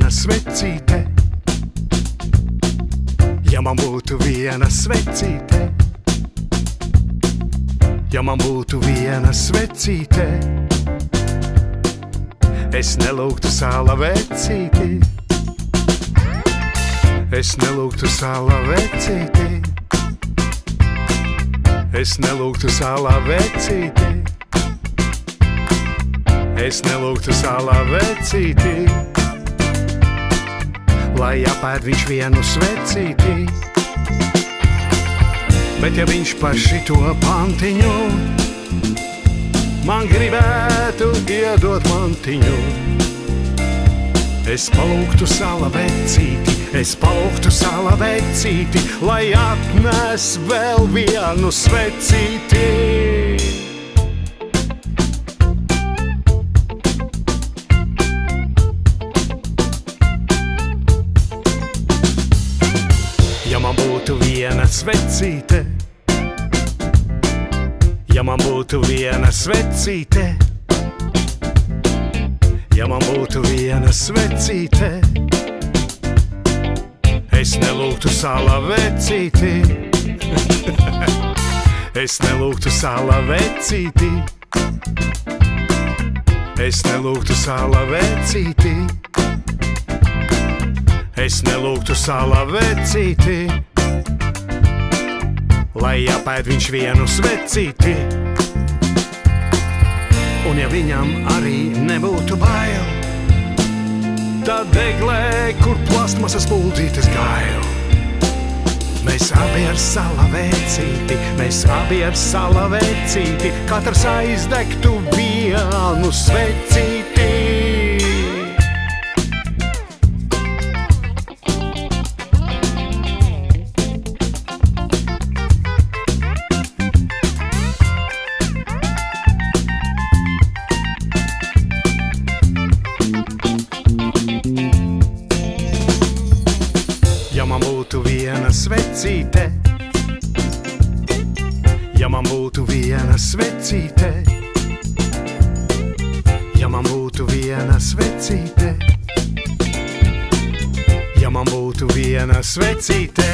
viena svecīte, ja man būtu viena svecīte, ja man būtu viena svecīte, es nelūgtu sāla vecīti, es nelūgtu sāla vecīti, es nelūgtu sāla vecīti, es nelūgtu sāla vecīti, lai apēd viņš vienu svecīti. Bet ja viņš par šito pantiņu man gribētu iedot mantiņu, es palūgtu sāla vecīti, es palūgtu sāla vecīti, lai atnes vēl vienu svecīti. Ja man būtu viena svecīte, ja man būtu viena svecīte, ja man būtu viena svecīte, es nelūgtu sāla vecīti, es nelūgtu sāla vecīti, es nelūgtu sāla vecīti, es nelūgtu sāla vecīti, lai apēd viņš vienu svecīti. Un ja viņam arī nebūtu bail, tad deglē, kur plastmasas puldītes gail. Mēs abi ar sāla vecīti, mēs abi ar sāla vecīti, katrs aizdegtu vienu svecīti. Ja man būtu viena svecīte, ja man būtu viena svecīte, ja man būtu viena svecīte, ja man būtu viena svecīte,